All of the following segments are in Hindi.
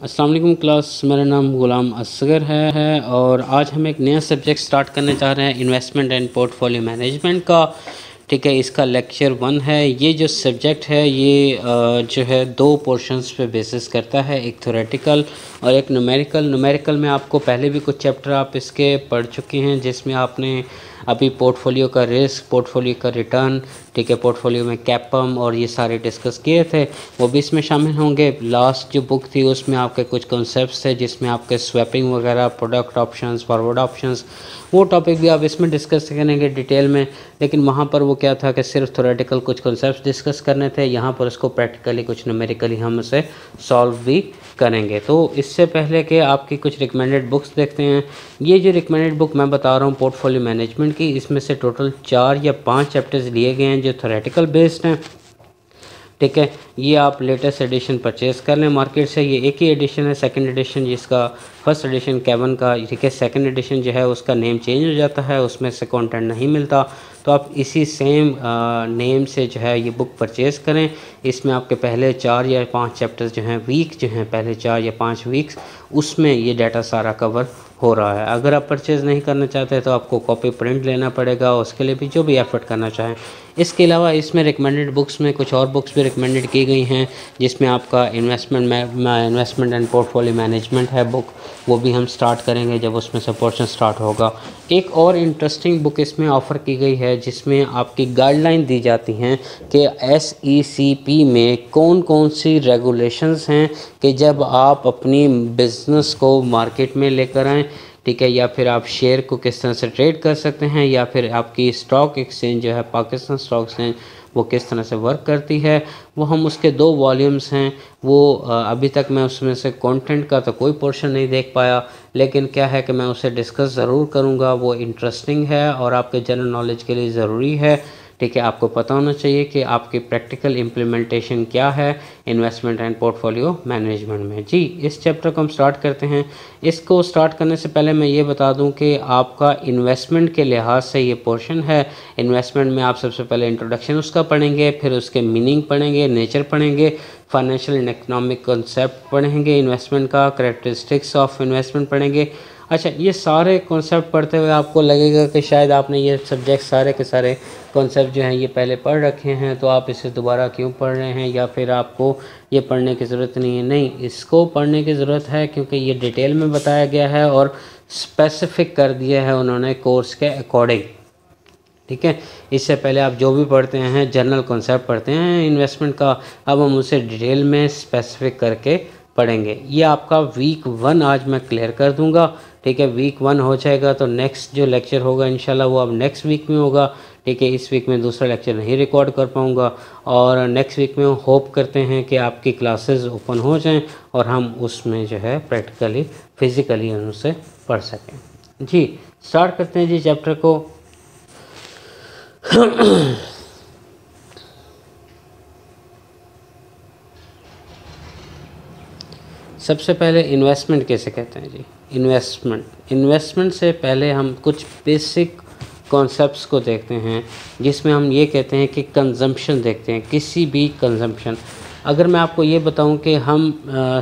अस्सलाम वालेकुम क्लास, मेरा नाम गुलाम असगर है और आज हम एक नया सब्जेक्ट स्टार्ट करने जा रहे हैं इन्वेस्टमेंट एंड पोर्टफोलियो मैनेजमेंट का। ठीक है, इसका लेक्चर 1 है। ये जो सब्जेक्ट है ये जो है दो पोर्शंस पे बेसिस करता है, एक थ्योरेटिकल और एक न्यूमेरिकल। न्यूमेरिकल में आपको पहले भी कुछ चैप्टर आप इसके पढ़ चुके हैं, जिसमें आपने अभी पोर्टफोलियो का रिस्क, पोर्टफोलियो का रिटर्न, ठीक है, पोर्टफोलियो में कैपम और ये सारे डिस्कस किए थे, वो भी इसमें शामिल होंगे। लास्ट जो बुक थी उसमें आपके कुछ कॉन्सेप्ट्स थे, जिसमें आपके स्वैपिंग वगैरह, प्रोडक्ट ऑप्शंस, फॉरवर्ड ऑप्शंस, वो टॉपिक भी आप इसमें डिस्कस करेंगे डिटेल में। लेकिन वहाँ पर वो क्या था कि सिर्फ थ्योरेटिकल कुछ कॉन्सेप्ट्स डिस्कस करने थे, यहाँ पर उसको प्रैक्टिकली कुछ न्यूमेरिकली हम उसे सॉल्व भी करेंगे। तो इससे पहले कि आपकी कुछ रिकमेंडेड बुक्स देखते हैं। ये जो रिकमेंडेड बुक मैं बता रहा हूँ पोर्टफोलियो मैनेजमेंट की, इसमें से टोटल 4 या 5 चैप्टर्स लिए गए हैं जो थ्योरेटिकल बेस्ड हैं। ठीक है, ये आप लेटेस्ट एडिशन परचेज़ कर लें मार्केट से। ये एक ही एडिशन है, सेकंड एडिशन, जिसका फर्स्ट एडिशन केवन का, ठीक है, सेकंड एडिशन जो है उसका नेम चेंज हो जाता है, उसमें से कंटेंट नहीं मिलता। तो आप इसी सेम नेम से जो है ये बुक परचेज़ करें। इसमें आपके पहले 4 या 5 चैप्टर्स जो हैं, वीक जो हैं, पहले 4 या 5 वीक्स, उसमें ये डाटा सारा कवर हो रहा है। अगर आप परचेज़ नहीं करना चाहते तो आपको कॉपी प्रिंट लेना पड़ेगा, उसके लिए भी जो भी एफर्ट करना चाहें। इसके अलावा इसमें रिकमेंडेड बुक्स में कुछ और बुक्स भी रिकमेंडेड की गई हैं, जिसमें आपका इन्वेस्टमेंट एंड पोर्टफोलियो मैनेजमेंट है बुक, वो भी हम स्टार्ट करेंगे जब उसमें से पोर्शन स्टार्ट होगा। एक और इंटरेस्टिंग बुक इसमें ऑफ़र की गई है, जिसमें आपकी गाइडलाइन दी जाती हैं कि SECP में कौन कौन सी रेगुलेशंस हैं कि जब आप अपनी बिज़नेस को मार्केट में लेकर आएँ, ठीक है, या फिर आप शेयर को किस तरह से ट्रेड कर सकते हैं, या फिर आपकी स्टॉक एक्सचेंज जो है पाकिस्तान स्टॉक एक्सचेंज वो किस तरह से वर्क करती है। वो हम उसके 2 वॉल्यूम्स हैं, वो अभी तक मैं उसमें से कंटेंट का तो कोई पोर्शन नहीं देख पाया, लेकिन क्या है कि मैं उसे डिस्कस ज़रूर करूँगा। वो इंटरेस्टिंग है और आपके जनरल नॉलेज के लिए ज़रूरी है। ठीक है, आपको पता होना चाहिए कि आपकी प्रैक्टिकल इम्प्लीमेंटेशन क्या है इन्वेस्टमेंट एंड पोर्टफोलियो मैनेजमेंट में। जी, इस चैप्टर को हम स्टार्ट करते हैं। इसको स्टार्ट करने से पहले मैं ये बता दूं कि आपका इन्वेस्टमेंट के लिहाज से ये पोर्शन है। इन्वेस्टमेंट में आप सबसे पहले इंट्रोडक्शन उसका पढ़ेंगे, फिर उसके मीनिंग पढ़ेंगे, नेचर पढ़ेंगे, फाइनेंशियल एंड इकोनॉमिक कॉन्सेप्ट पढ़ेंगे, इन्वेस्टमेंट का कैरेक्टरिस्टिक्स ऑफ इन्वेस्टमेंट पढ़ेंगे। अच्छा, ये सारे कॉन्सेप्ट पढ़ते हुए आपको लगेगा कि शायद आपने ये सब्जेक्ट सारे के सारे कॉन्सेप्ट जो हैं ये पहले पढ़ रखे हैं, तो आप इसे दोबारा क्यों पढ़ रहे हैं, या फिर आपको ये पढ़ने की ज़रूरत नहीं है। नहीं, इसको पढ़ने की ज़रूरत है क्योंकि ये डिटेल में बताया गया है और स्पेसिफिक कर दिया है उन्होंने कोर्स के अकॉर्डिंग। ठीक है, इससे पहले आप जो भी पढ़ते हैं जनरल कॉन्सेप्ट पढ़ते हैं इन्वेस्टमेंट का, अब हम उसे डिटेल में स्पेसिफिक करके पढ़ेंगे। ये आपका वीक 1 आज मैं क्लियर कर दूंगा। ठीक है, वीक 1 हो जाएगा तो नेक्स्ट जो लेक्चर होगा इंशाल्लाह वो अब नेक्स्ट वीक में होगा। ठीक है, इस वीक में दूसरा लेक्चर नहीं रिकॉर्ड कर पाऊँगा और नेक्स्ट वीक में होप करते हैं कि आपकी क्लासेस ओपन हो जाएं और हम उसमें जो है प्रैक्टिकली फ़िज़िकली उनसे पढ़ सकें। जी, स्टार्ट करते हैं जी चैप्टर को। सबसे पहले इन्वेस्टमेंट कैसे कहते हैं जी। इन्वेस्टमेंट से पहले हम कुछ बेसिक कॉन्सेप्ट्स को देखते हैं, जिसमें हम ये कहते हैं कि कंजम्पशन देखते हैं, किसी भी कंजम्पशन। अगर मैं आपको ये बताऊं कि हम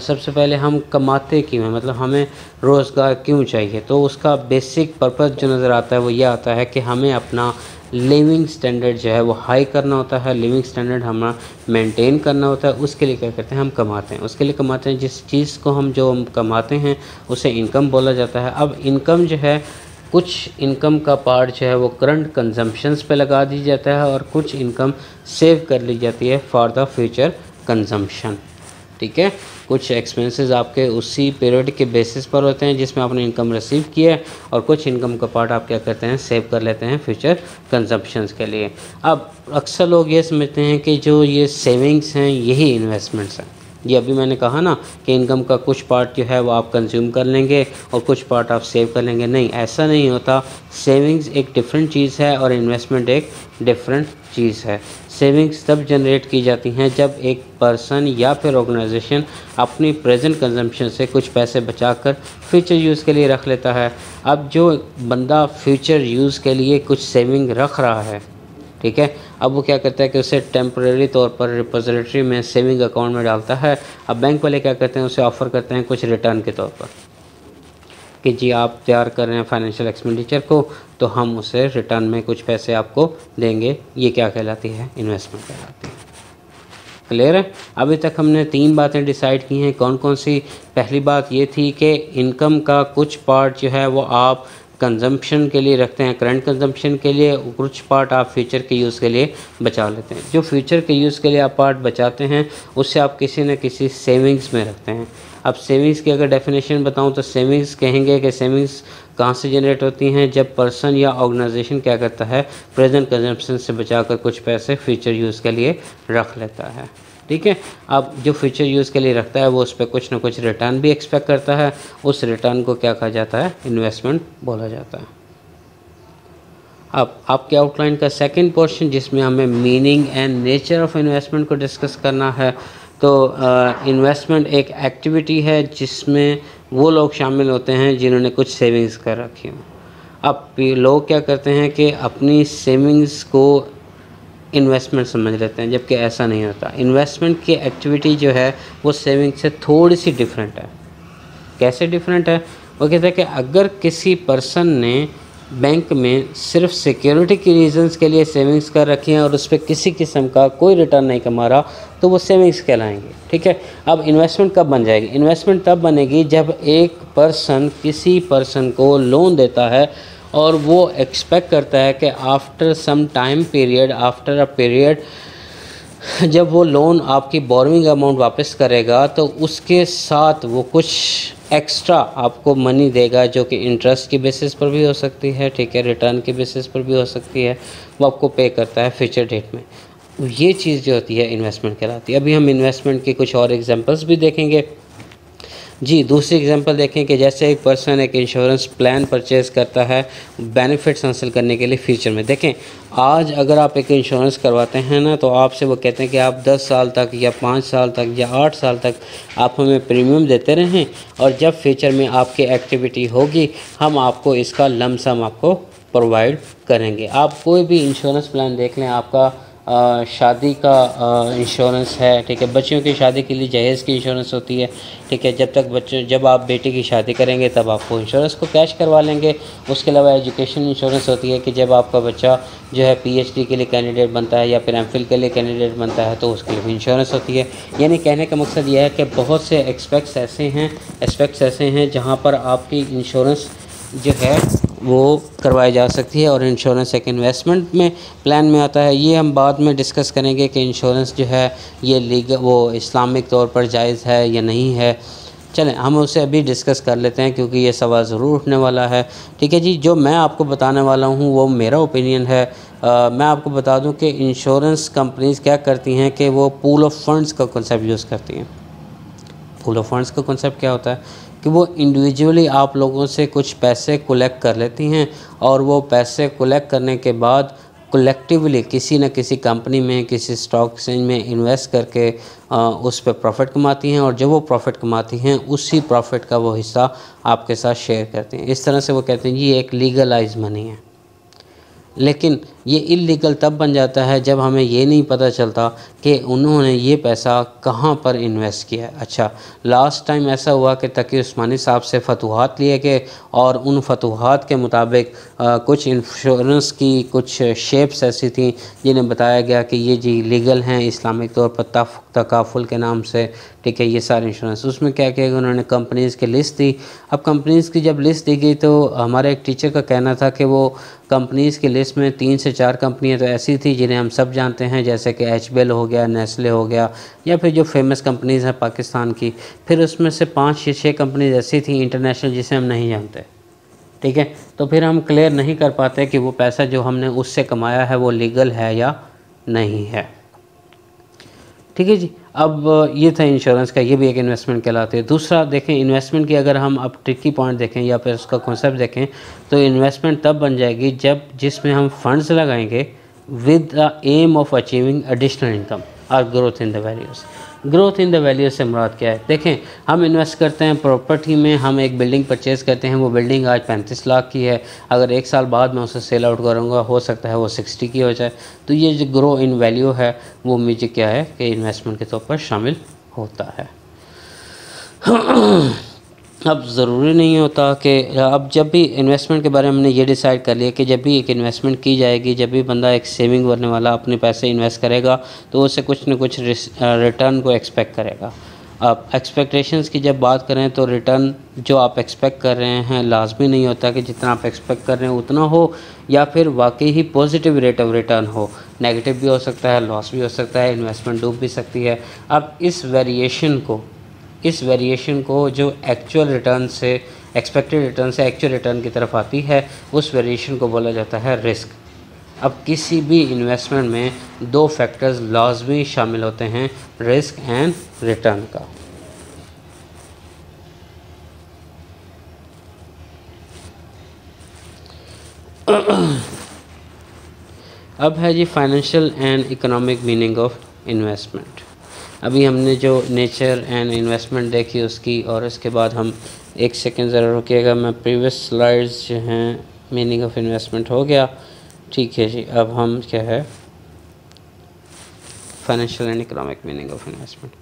सबसे पहले हम कमाते क्यों हैं, मतलब हमें रोज़गार क्यों चाहिए, तो उसका बेसिक पर्पस जो नज़र आता है वो ये आता है कि हमें अपना लिविंग स्टैंडर्ड जो है वो हाई करना होता है, लिविंग स्टैंडर्ड हमारा मेंटेन करना होता है। उसके लिए क्या करते हैं, हम कमाते हैं। उसके लिए कमाते हैं, जिस चीज़ को हम जो कमाते हैं उसे इनकम बोला जाता है। अब इनकम जो है, कुछ इनकम का पार्ट जो है वो करंट कंजम्पशंस पे लगा दी जाता है और कुछ इनकम सेव कर ली जाती है फॉर द फ्यूचर कंजम्पशन। ठीक है, कुछ एक्सपेंसेस आपके उसी पीरियड के बेसिस पर होते हैं जिसमें आपने इनकम रिसीव की है, और कुछ इनकम का पार्ट आप क्या करते हैं, सेव कर लेते हैं फ्यूचर कंजम्पशंस के लिए। अब अक्सर लोग ये समझते हैं कि जो ये सेविंग्स हैं यही इन्वेस्टमेंट्स हैं। ये अभी मैंने कहा ना कि इनकम का कुछ पार्ट जो है वो आप कंज्यूम कर लेंगे और कुछ पार्ट आप सेव कर लेंगे। नहीं, ऐसा नहीं होता। सेविंग्स एक डिफरेंट चीज़ है और इन्वेस्टमेंट एक डिफरेंट चीज़ है। सेविंग्स तब जनरेट की जाती हैं जब एक पर्सन या फिर ऑर्गेनाइजेशन अपनी प्रेजेंट कंजम्पशन से कुछ पैसे बचाकर फ्यूचर यूज़ के लिए रख लेता है। अब जो बंदा फ्यूचर यूज़ के लिए कुछ सेविंग रख रहा है, ठीक है। अब वो क्या करता है कि उसे टेम्परेरी तौर पर रिपोजिटरी में सेविंग अकाउंट में डालता है। अब बैंक वाले क्या करते हैं, उसे ऑफ़र करते हैं कुछ रिटर्न के तौर पर कि जी आप तैयार कर रहे हैं फाइनेंशियल एक्सपेंडिचर को, तो हम उसे रिटर्न में कुछ पैसे आपको देंगे। ये क्या कहलाती है, इन्वेस्टमेंट कहलाती है। क्लियर है। अभी तक हमने 3 बातें डिसाइड की हैं। कौन कौन सी? पहली बात ये थी कि इनकम का कुछ पार्ट जो है वो आप कंजम्पशन के लिए रखते हैं, करंट कंजम्पशन के लिए, कुछ पार्ट आप फ्यूचर के यूज़ के लिए बचा लेते हैं। जो फ्यूचर के यूज़ के लिए आप पार्ट बचाते हैं उससे आप किसी न किसी सेविंग्स में रखते हैं। अब सेविंग्स की अगर डेफिनेशन बताऊं तो सेविंग्स कहेंगे कि सेविंग्स कहाँ से जनरेट होती हैं, जब पर्सन या ऑर्गेनाइजेशन क्या करता है, प्रेजेंट कंजम्पशन से बचाकर कुछ पैसे फ्यूचर यूज़ के लिए रख लेता है। ठीक है। अब जो फ्यूचर यूज़ के लिए रखता है वो उस पर कुछ ना कुछ रिटर्न भी एक्सपेक्ट करता है। उस रिटर्न को क्या कहा जाता है, इन्वेस्टमेंट बोला जाता है। अब आपके आउटलाइन का सेकंड पोर्शन जिसमें हमें meaning and nature of investment को डिस्कस करना है। तो इन्वेस्टमेंट एक एक्टिविटी है जिसमें वो लोग शामिल होते हैं जिन्होंने कुछ सेविंग्स कर रखी हो। अब लोग क्या करते हैं कि अपनी सेविंग्स को इन्वेस्टमेंट समझ लेते हैं, जबकि ऐसा नहीं होता। इन्वेस्टमेंट की एक्टिविटी जो है वो सेविंग से थोड़ी सी डिफरेंट है। कैसे डिफरेंट है? वो कहते हैं कि अगर किसी पर्सन ने बैंक में सिर्फ सिक्योरिटी की रीजंस के लिए सेविंग्स कर रखी हैं और उस पर किसी किस्म का कोई रिटर्न नहीं कमा रहा, तो वो सेविंग्स कहलाएंगे। ठीक है। अब इन्वेस्टमेंट कब बन जाएगी? इन्वेस्टमेंट तब बनेगी जब एक पर्सन किसी पर्सन को लोन देता है और वो एक्सपेक्ट करता है कि after some time period, after a period, जब वो लोन आपकी बोरोइंग अमाउंट वापस करेगा तो उसके साथ वो कुछ एक्स्ट्रा आपको मनी देगा, जो कि इंटरेस्ट की बेसिस पर भी हो सकती है, ठीक है, रिटर्न की बेसिस पर भी हो सकती है। वो आपको पे करता है फ्यूचर डेट में। ये चीज़ जो होती है इन्वेस्टमेंट कहलाती है। अभी हम इन्वेस्टमेंट के कुछ और एग्जांपल्स भी देखेंगे। जी, दूसरी एग्जांपल देखें कि जैसे एक पर्सन एक इंश्योरेंस प्लान परचेज़ करता है बेनिफिट्स हासिल करने के लिए फ्यूचर में। देखें, आज अगर आप एक इंश्योरेंस करवाते हैं ना, तो आपसे वो कहते हैं कि आप 10 साल तक या 5 साल तक या 8 साल तक आप हमें प्रीमियम देते रहें, और जब फ्यूचर में आपकी एक्टिविटी होगी हम आपको इसका लमसम आपको प्रोवाइड करेंगे। आप कोई भी इंश्योरेंस प्लान देख लें, आपका शादी का इंश्योरेंस है, ठीक है, बच्चियों की शादी के लिए जहेज़ की इंश्योरेंस होती है, ठीक है, जब आप बेटे की शादी करेंगे तब आपको इंश्योरेंस को कैश करवा लेंगे। उसके अलावा एजुकेशन इंश्योरेंस होती है कि जब आपका बच्चा जो है पीएचडी के लिए कैंडिडेट बनता है या फिर एमफिल के लिए कैंडिडेट बनता है तो उसके लिए भी इंश्योरेंस होती है। यानी कहने का मकसद यह है कि बहुत से एस्पेक्ट्स ऐसे हैं जहाँ पर आपकी इंश्योरेंस जो है वो करवाई जा सकती है, और इंश्योरेंस एक इन्वेस्टमेंट में प्लान में आता है। ये हम बाद में डिस्कस करेंगे कि इंश्योरेंस जो है ये लीगल वो इस्लामिक तौर पर जायज़ है या नहीं है। चलें, हम उसे अभी डिस्कस कर लेते हैं क्योंकि ये सवाल ज़रूर उठने वाला है। ठीक है जी, जो मैं आपको बताने वाला हूँ वो मेरा ओपिनियन है। मैं आपको बता दूँ कि इंश्योरेंस कंपनीज़ क्या करती हैं कि वो पूल ऑफ फंड्स का कॉन्सेप्ट यूज़ करती हैं। पूल ऑफ फंड्स का कॉन्सेप्ट क्या होता है कि वो इंडिविजुअली आप लोगों से कुछ पैसे कलेक्ट कर लेती हैं, और वो पैसे कलेक्ट करने के बाद कलेक्टिवली किसी न किसी कंपनी में, किसी स्टॉक एक्सचेंज में इन्वेस्ट करके उस पर प्रॉफिट कमाती हैं, और जब वो प्रॉफिट कमाती हैं उसी प्रॉफिट का वो हिस्सा आपके साथ शेयर करती हैं। इस तरह से वो कहते हैं ये एक लीगलाइज मनी है। लेकिन ये इल्लीगल तब बन जाता है जब हमें ये नहीं पता चलता कि उन्होंने ये पैसा कहाँ पर इन्वेस्ट किया है। अच्छा, लास्ट टाइम ऐसा हुआ कि तकी उस्मानी साहब से फतवाहत लिए गए, और उन फतवाहत के मुताबिक कुछ इंश्योरेंस की कुछ शेप्स ऐसी थी जिन्हें बताया गया कि ये जी लीगल हैं इस्लामिक तौर पर तकाफुल के नाम से, ठीक है, ये सारे इंश्योरेंस। उसमें क्या किया गया, उन्होंने कंपनीज़ की लिस्ट दी। अब कंपनीज़ की जब लिस्ट दी गई तो हमारे एक टीचर का कहना था कि वो कंपनीज़ की लिस्ट में 3 से 4 कंपनियां तो ऐसी थी जिन्हें हम सब जानते हैं, जैसे कि एचबीएल हो गया, नेस्ले हो गया, या फिर जो फेमस कंपनीज़ हैं पाकिस्तान की। फिर उसमें से 5 या 6 कंपनीज ऐसी थी इंटरनेशनल जिसे हम नहीं जानते। ठीक है, तो फिर हम क्लियर नहीं कर पाते कि वो पैसा जो हमने उससे कमाया है वो लीगल है या नहीं है। ठीक है जी। अब ये था इंश्योरेंस का, ये भी एक इन्वेस्टमेंट कहलाते हैं। दूसरा देखें, इन्वेस्टमेंट की अगर हम अब ट्रिकी पॉइंट देखें या फिर उसका कॉन्सेप्ट देखें, तो इन्वेस्टमेंट तब बन जाएगी जब जिसमें हम फंड्स लगाएंगे with the aim of achieving additional income और growth in the values. Growth in the value से मुराद क्या है? देखें, हम इन्वेस्ट करते हैं प्रॉपर्टी में, हम एक बिल्डिंग परचेज़ करते हैं, वो बिल्डिंग आज 35 लाख की है, अगर 1 साल बाद मैं उसे सेल आउट करूँगा, हो सकता है वो 60 की हो जाए। तो ये जो ग्रो इन वैल्यू है वो मुझे क्या है कि इन्वेस्टमेंट के तौर पर शामिल होता है। अब ज़रूरी नहीं होता कि अब जब भी इन्वेस्टमेंट के बारे में हमने ये डिसाइड कर लिया कि जब भी एक इन्वेस्टमेंट की जाएगी, जब भी बंदा एक सेविंग करने वाला अपने पैसे इन्वेस्ट करेगा तो उससे कुछ न कुछ रिटर्न को एक्सपेक्ट करेगा। अब एक्सपेक्टेशंस की जब बात करें तो रिटर्न जो आप एक्सपेक्ट कर रहे हैं लाजमी नहीं होता कि जितना आप एक्सपेक्ट कर रहे हैं उतना हो, या फिर वाकई ही पॉजिटिव रेट ऑफ रिटर्न हो। नेगेटिव भी हो सकता है, लॉस भी हो सकता है, इन्वेस्टमेंट डूब भी सकती है। अब इस वेरिएशन को जो एक्चुअल रिटर्न से एक्सपेक्टेड रिटर्न से एक्चुअल रिटर्न की तरफ आती है, उस वेरिएशन को बोला जाता है रिस्क। अब किसी भी इन्वेस्टमेंट में 2 फैक्टर्स लाजमी शामिल होते हैं, रिस्क एंड रिटर्न का। अब है जी financial and economic meaning of investment. अभी हमने जो नेचर एंड इन्वेस्टमेंट देखी उसकी, और उसके बाद हम 1 सेकेंड ज़रा रुकिएगा, मैं प्रीवियस स्लाइड्स जो हैं मीनिंग ऑफ इन्वेस्टमेंट हो गया, ठीक है जी। अब हम क्या है financial and economic meaning of investment.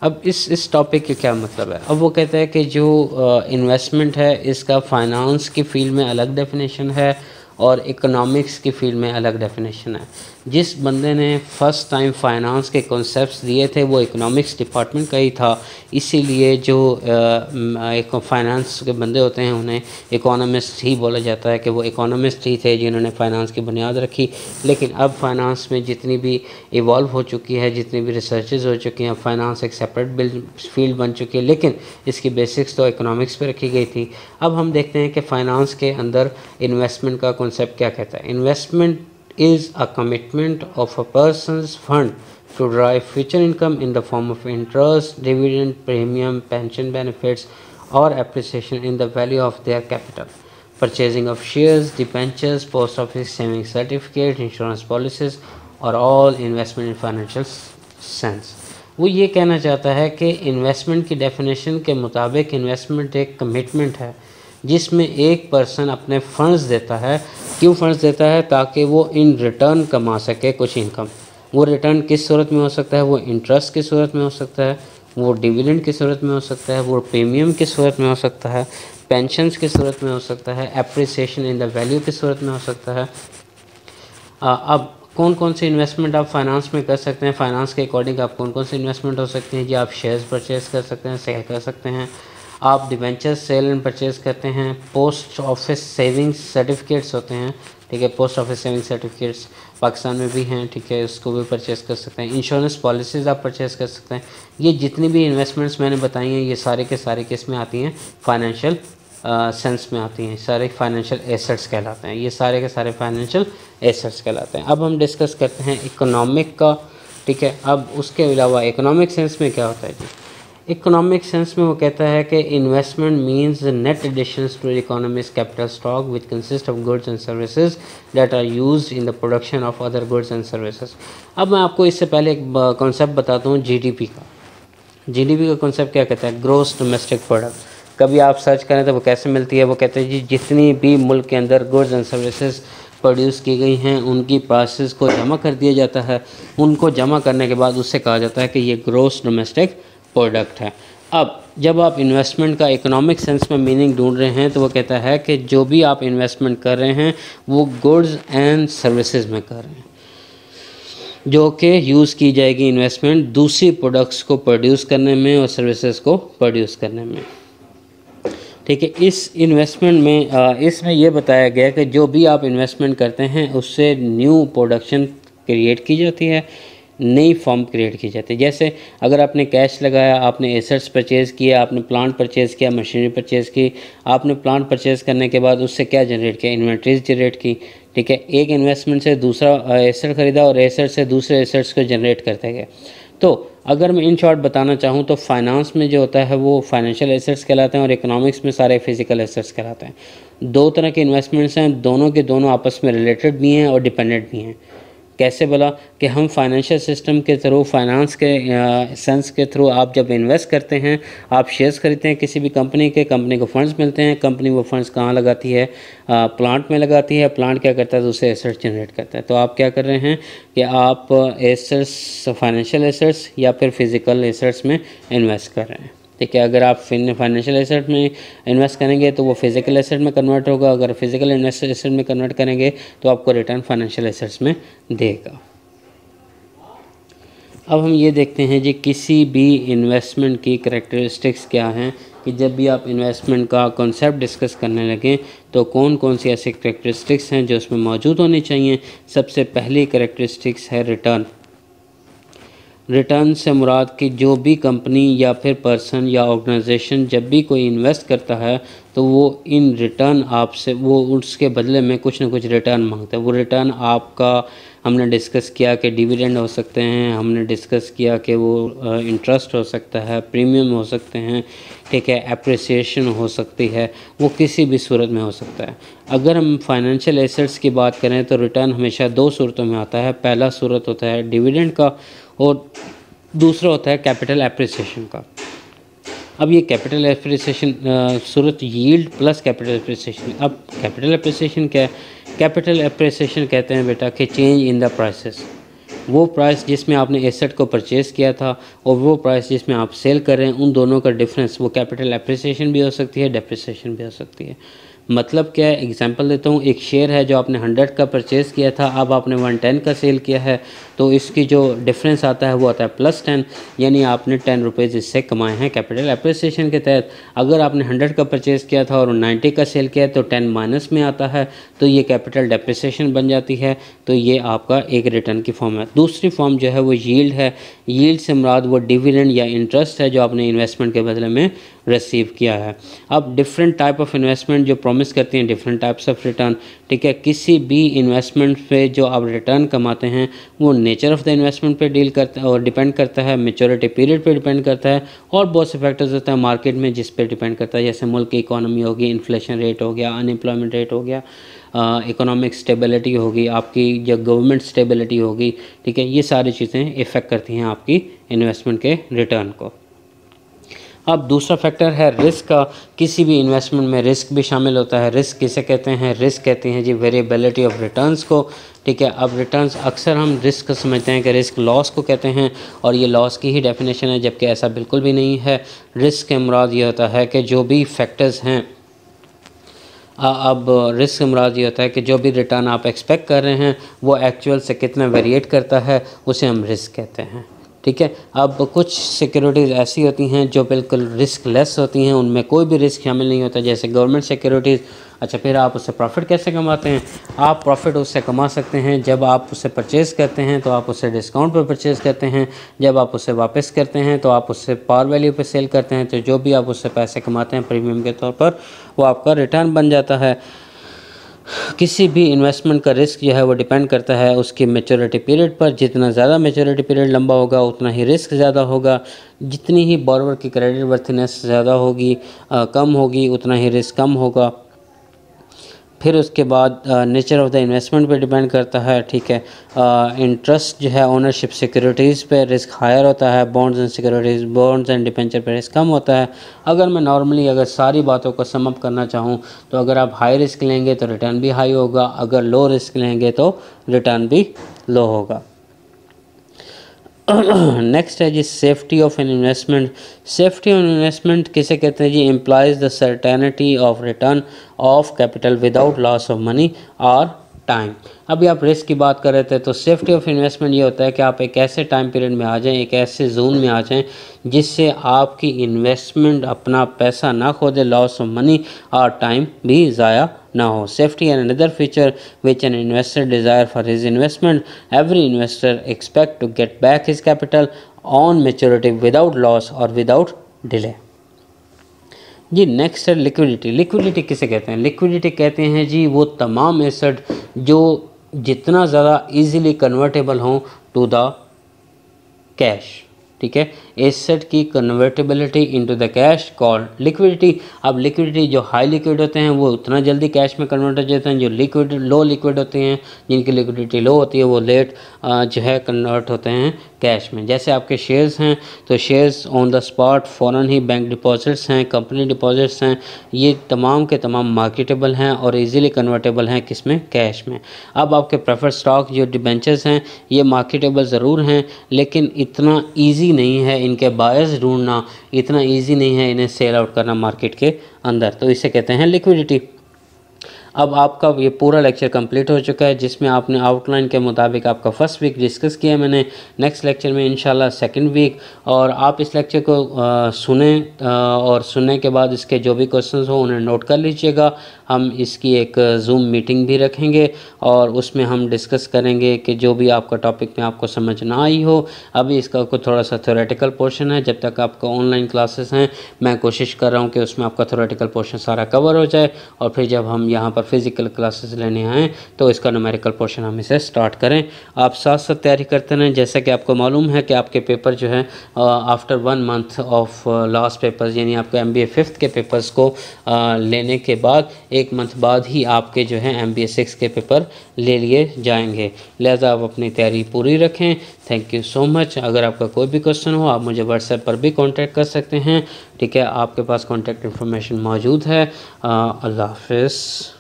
अब इस टॉपिक का क्या मतलब है? अब वो कहता है कि जो इन्वेस्टमेंट है इसका फाइनेंस की फील्ड में अलग डेफिनेशन है और इकोनॉमिक्स की फील्ड में अलग डेफिनेशन है। जिस बंदे ने फ़र्स्ट टाइम फाइनेंस के कॉन्सेप्ट्स दिए थे वो इकोनॉमिक्स डिपार्टमेंट का ही था, इसीलिए जो एक फाइनेंस के बंदे होते हैं उन्हें इकोनॉमिस्ट ही बोला जाता है कि वो इकोनॉमिस्ट ही थे जिन्होंने फाइनेंस की बुनियाद रखी। लेकिन अब फाइनेंस में जितनी भी इवॉल्व हो चुकी है, जितनी भी रिसर्चेज हो चुकी हैं, फाइनेंस एक सेपरेट फील्ड बन चुकी है, लेकिन इसकी बेसिक्स तो इकोनॉमिक्स पे रखी गई थी। अब हम देखते हैं कि फाइनेंस के अंदर इन्वेस्टमेंट का कॉन्सेप्ट क्या कहता है। Investment is a commitment of a person's fund to drive future income in the form of interest, dividend, premium, pension benefits, or appreciation in the value of their capital. Purchasing of shares, debentures, post office savings certificates, insurance policies, or all investment in financial sense. वो ये कहना चाहता है कि इन्वेस्टमेंट की डेफिनेशन के मुताबिक इन्वेस्टमेंट एक कमिटमेंट है जिसमें एक पर्सन अपने फंड्स देता है। क्यों फंड्स देता है? ताकि वो इन रिटर्न कमा सके कुछ इनकम। वो रिटर्न किस सूरत में हो सकता है? वो इंटरेस्ट की सूरत में हो सकता है, वो डिविडेंड की सूरत में हो सकता है, वो प्रीमियम की सूरत में हो सकता है, पेंशन्स की सूरत में हो सकता है, एप्रिसिएशन इन द वैल्यू की सूरत में हो सकता है। अब कौन कौन से इन्वेस्टमेंट आप फाइनेंस में कर सकते हैं? फाइनेंस के अकॉर्डिंग आप कौन कौन से इन्वेस्टमेंट हो सकते हैं जी? आप शेयर्स परचेज़ कर सकते हैं, सेल कर सकते हैं, आप डिवेंचर्स सेल एंड परचेज़ करते हैं, पोस्ट ऑफिस सेविंग्स सर्टिफिकेट्स होते हैं, ठीक है, post office saving certificates Pakistan में भी हैं, ठीक है, उसको भी परचेज़ कर सकते हैं, इंश्योरेंस पॉलिसीज़ आप परचेज़ कर सकते हैं। ये जितनी भी इन्वेस्टमेंट्स मैंने बताई हैं ये सारे के सारे किस में आती हैं? फाइनेंशियल सेंस में आती हैं, सारे फाइनेंशियल एसेट्स कहलाते हैं, ये सारे के सारे फाइनेंशियल एसेट्स कहलाते हैं। अब हम डिस्कस करते हैं इकोनॉमिक का, ठीक है। अब उसके अलावा इकोनॉमिक सेंस में क्या होता है जी? इकोनॉमिक सेंस में वो कहता है कि investment means net additions to economic capital stock which consist of goods and services that are used in the production of other goods and services. अब मैं आपको इससे पहले एक कॉन्सेप्ट बताता हूँ जीडीपी का। जीडीपी का कॉन्सेप्ट क्या कहता है? Gross domestic product. कभी आप सर्च करें तो वो कैसे मिलती है? वो कहते हैं जी जितनी भी मुल्क के अंदर गुड्स एंड सर्विसेज प्रोड्यूस की गई हैं उनकी प्राइसेस को जमा कर दिया जाता है। उनको जमा करने के बाद उससे कहा जाता है कि ये ग्रॉस डोमेस्टिक प्रोडक्ट है। अब जब आप इन्वेस्टमेंट का इकोनॉमिक सेंस में मीनिंग ढूंढ रहे हैं तो वो कहता है कि जो भी आप इन्वेस्टमेंट कर रहे हैं वो गुड्स एंड सर्विसेज में कर रहे हैं जो कि यूज़ की जाएगी इन्वेस्टमेंट दूसरी प्रोडक्ट्स को प्रोड्यूस करने में और सर्विसेज को प्रोड्यूस करने में, ठीक है। इस इन्वेस्टमेंट में इसमें यह बताया गया कि जो भी आप इन्वेस्टमेंट करते हैं उससे न्यू प्रोडक्शन क्रिएट की जाती है, नई फॉर्म क्रिएट की जाती है। जैसे अगर आपने कैश लगाया, आपने एसेट्स परचेज़ किया, आपने प्लांट परचेज़ किया, मशीनरी परचेज़ की, आपने प्लांट परचेज़ करने के बाद उससे क्या जनरेट किया? इन्वेंट्रीज जनरेट की, ठीक है। एक इन्वेस्टमेंट से दूसरा एसेट ख़रीदा और एसेट से दूसरे एसेट्स को जनरेट करते गए। तो अगर मैं इन शॉर्ट बताना चाहूँ तो फाइनेंस में जो होता है वो फाइनेंशियल एसेट्स कहलाते हैं और इकोनॉमिक्स में सारे फिजिकल एसेट्स कहलाते हैं। दो तरह के इन्वेस्टमेंट्स हैं, दोनों के दोनों आपस में रिलेटेड भी हैं और डिपेंडेंट भी हैं, कैसे बोला कि हम फाइनेंशियल सिस्टम के थ्रू, फाइनेंस के सेंस के थ्रू आप जब इन्वेस्ट करते हैं, आप शेयर्स खरीदते हैं किसी भी कंपनी के, कंपनी को फंड्स मिलते हैं, कंपनी वो फंड्स कहाँ लगाती है, प्लांट में लगाती है, प्लांट क्या करता है तो उसे एसेट्स जनरेट करता है। तो आप क्या कर रहे हैं कि आप एसेट्स, फाइनेंशियल एसेट्स या फिर फिजिकल एसेट्स में इन्वेस्ट कर रहे हैं। ठीक है, अगर आप फाइनेंशियल एसेट में इन्वेस्ट करेंगे तो वो फिजिकल एसेट में कन्वर्ट होगा, अगर फिजिकल एसेट में कन्वर्ट करेंगे तो आपको रिटर्न फाइनेंशियल एसेट्स में देगा। अब हम ये देखते हैं जी किसी भी इन्वेस्टमेंट की करैक्टरिस्टिक्स क्या हैं, कि जब भी आप इन्वेस्टमेंट का कॉन्सेप्ट डिस्कस करने लगें तो कौन कौन सी ऐसी करैक्टरिस्टिक्स हैं जो उसमें मौजूद होनी चाहिए। सबसे पहली करैक्टरिस्टिक्स है रिटर्न। रिटर्न से मुराद कि जो भी कंपनी या फिर पर्सन या ऑर्गेनाइजेशन जब भी कोई इन्वेस्ट करता है तो वो इन रिटर्न आपसे, वो उसके बदले में कुछ ना कुछ रिटर्न मांगता है। वो रिटर्न आपका, हमने डिस्कस किया कि डिविडेंड हो सकते हैं, हमने डिस्कस किया कि वो इंटरेस्ट हो सकता है, प्रीमियम हो सकते हैं, ठीक है, एप्रिसिएशन हो सकती है, वो किसी भी सूरत में हो सकता है। अगर हम फाइनेंशियल एसेट्स की बात करें तो रिटर्न हमेशा दो सूरतों में आता है। पहला सूरत होता है डिविडेंड का और दूसरा होता है कैपिटल एप्रिसिएशन का। अब ये कैपिटल एप्रिसिएशन सूरत यील्ड प्लस कैपिटल एप्रिसिएशन। अब कैपिटल एप्रिसिएशन क्या है? कैपिटल एप्रिसिएशन कहते हैं बेटा कि चेंज इन द प्राइसेस, वो प्राइस जिसमें आपने एसेट को परचेज़ किया था और वो प्राइस जिसमें आप सेल कर रहे हैं, उन दोनों का डिफरेंस, वो कैपिटल एप्रिसिएशन भी हो सकती है, डेप्रिसिएशन भी हो सकती है। मतलब क्या है, एग्जांपल देता हूँ, एक शेयर है जो आपने 100 का परचेज़ किया था, अब आपने 110 का सेल किया है, तो इसकी जो डिफरेंस आता है वो आता है +10, यानी आपने 10 रुपीज़ इससे कमाए हैं कैपिटल एप्रिसिएशन के तहत। अगर आपने 100 का परचेज़ किया था और 90 का सेल किया तो 10 माइनस में आता है, तो ये कैपिटल डेप्रिसिएशन बन जाती है। तो ये आपका एक रिटर्न की फॉर्म है। दूसरी फॉर्म जो है वो यील्ड है। यील्ड से मुराद वो डिविडेंड या इंटरेस्ट है जो आपने इन्वेस्टमेंट के बदले में रिसीव किया है। अब डिफरेंट टाइप ऑफ इन्वेस्टमेंट जो प्रॉमिस करती हैं डिफरेंट टाइप्स ऑफ रिटर्न, ठीक है। किसी भी इन्वेस्टमेंट पे जो आप रिटर्न कमाते हैं वो नेचर ऑफ द इन्वेस्टमेंट पे डील करता है और डिपेंड करता है, मैच्योरिटी पीरियड पे डिपेंड करता है, और बहुत से फैक्टर्स होते हैं मार्केट में जिस पे डिपेंड करता है, जैसे मुल्क की इकोनॉमी होगी, इन्फ्लेशन रेट हो गया, अनएम्प्लॉयमेंट रेट हो गया, इकोनॉमिक स्टेबिलिटी होगी, आपकी जो गवर्नमेंट स्टेबिलिटी होगी, ठीक है। ये सारी चीज़ें इफ़ेक्ट करती हैं आपकी इन्वेस्टमेंट के रिटर्न को। अब दूसरा फैक्टर है रिस्क का। किसी भी इन्वेस्टमेंट में रिस्क भी शामिल होता है। रिस्क किसे कहते हैं? रिस्क कहते हैं जी वेरिएबिलिटी ऑफ रिटर्न्स को, ठीक है। अब रिटर्न्स अक्सर हम रिस्क समझते हैं कि रिस्क लॉस को कहते हैं, और ये लॉस की ही डेफिनेशन है, जबकि ऐसा बिल्कुल भी नहीं है। रिस्क के मुराद ये होता है कि जो भी फैक्टर्स हैं, अब रिस्क मुराद ये होता है कि जो भी रिटर्न आप एक्सपेक्ट कर रहे हैं वो एक्चुअल से कितना वेरिएट करता है, उसे हम रिस्क कहते हैं, ठीक है। अब कुछ सिक्योरिटीज़ ऐसी होती हैं जो बिल्कुल रिस्क लेस होती हैं, उनमें कोई भी रिस्क शामिल नहीं होता, जैसे गवर्नमेंट सिक्योरिटीज़। अच्छा, फिर आप उससे प्रॉफिट कैसे कमाते हैं? आप प्रॉफिट उससे कमा सकते हैं जब आप उससे परचेज़ करते हैं तो आप उससे डिस्काउंट पर परचेज़ करते हैं, जब आप उससे वापस करते हैं तो आप उससे पार वैल्यू पे सेल करते हैं, तो जो भी आप उससे पैसे कमाते हैं प्रीमियम के तौर पर, वो आपका रिटर्न बन जाता है। किसी भी इन्वेस्टमेंट का रिस्क जो है वो डिपेंड करता है उसकी मैच्योरिटी पीरियड पर। जितना ज़्यादा मैच्योरिटी पीरियड लंबा होगा उतना ही रिस्क ज़्यादा होगा। जितनी ही बोरोवर की क्रेडिट वर्थनेस ज़्यादा होगी, कम होगी, उतना ही रिस्क कम होगा। फिर उसके बाद नेचर ऑफ द इन्वेस्टमेंट पे डिपेंड करता है, ठीक है। इंटरेस्ट जो है ओनरशिप सिक्योरिटीज़ पे रिस्क हायर होता है, bonds and securities, bonds and debenture पे रिस्क कम होता है। अगर मैं नॉर्मली अगर सारी बातों को सम अप करना चाहूँ तो अगर आप हाई रिस्क लेंगे तो रिटर्न भी हाई होगा, अगर लो रिस्क लेंगे तो रिटर्न भी लो होगा। नेक्स्ट है जी safety of an investment. Safety of investment किसे कहते हैं जी? Implies the certainty of return of capital without loss of money और टाइम। अभी आप रिस्क की बात कर रहे थे, तो सेफ्टी ऑफ इन्वेस्टमेंट ये होता है कि आप एक ऐसे टाइम पीरियड में आ जाएं, एक ऐसे जोन में आ जाएं जिससे आपकी इन्वेस्टमेंट अपना पैसा ना खो दे, लॉस ऑफ मनी और टाइम भी ज़ाया ना हो। Safety and another feature which an investor desire for his investment. Every investor expect to get back his capital on maturity without loss और विदाउट डिले। जी नेक्स्ट है लिक्विडिटी। लिक्विडिटी किसे कहते हैं? लिक्विडिटी कहते हैं जी वो तमाम एसेट जो जितना ज़्यादा इजीली कन्वर्टेबल हों टू द कैश, ठीक है। एसेट की convertibility into the cash called liquidity. अब लिक्विडिटी जो हाई लिक्विड होते हैं वो उतना जल्दी कैश में कन्वर्ट हो जाते हैं, जो लिक्विड लो लिक्विड होते हैं जिनकी लिक्विडिटी लो होती है वो लेट जो है कन्वर्ट होते हैं कैश में। जैसे आपके शेयर्स हैं तो शेयर्स ऑन द स्पॉट फ़ौरन ही, बैंक डिपॉजिट्स हैं, कंपनी डिपॉजिट्स हैं, ये तमाम के तमाम मार्केटेबल हैं और इजीली कन्वर्टेबल हैं किसमें, कैश में। अब आपके प्रेफर्ड स्टॉक जो डिबेंचर्स हैं ये मार्केटेबल ज़रूर हैं लेकिन इतना ईजी नहीं है इनके बायर्स ढूंढना, इतना ईजी नहीं है इन्हें सेल आउट करना मार्केट के अंदर, तो इसे कहते हैं लिक्विडिटी। अब आपका ये पूरा लेक्चर कंप्लीट हो चुका है जिसमें आपने आउटलाइन के मुताबिक आपका फर्स्ट वीक डिस्कस किया मैंने। नेक्स्ट लेक्चर में इंशाल्लाह सेकंड वीक, और आप इस लेक्चर को सुने और सुनने के बाद इसके जो भी क्वेश्चंस हो उन्हें नोट कर लीजिएगा। हम इसकी एक जूम मीटिंग भी रखेंगे और उसमें हम डिस्कस करेंगे कि जो भी आपका टॉपिक में आपको समझ ना आई हो, अभी इसका कोई थोड़ा सा थ्योरेटिकल पोर्शन है, जब तक आपका ऑनलाइन क्लासेस हैं मैं कोशिश कर रहा हूँ कि उसमें आपका थ्योरेटिकल पोर्शन सारा कवर हो जाए, और फिर जब हम यहाँ पर फिज़िकल क्लासेस लेने आएँ तो इसका न्यूमेरिकल पोर्शन हम इसे स्टार्ट करें। आप साथ साथ तैयारी करते रहें। जैसा कि आपको मालूम है कि आपके पेपर जो है after 1 month of last papers, यानी आपको MBA 5th के पेपर्स को लेने के बाद 1 मंथ बाद ही आपके जो है MBA 6 के पेपर ले लिए जाएंगे, लिहाजा आप अपनी तैयारी पूरी रखें। Thank you so much. अगर आपका कोई भी क्वेश्चन हो आप मुझे व्हाट्सएप पर भी कांटेक्ट कर सकते हैं, ठीक है, आपके पास कांटेक्ट इन्फॉर्मेशन मौजूद है। अल्लाह हाफ़िज़।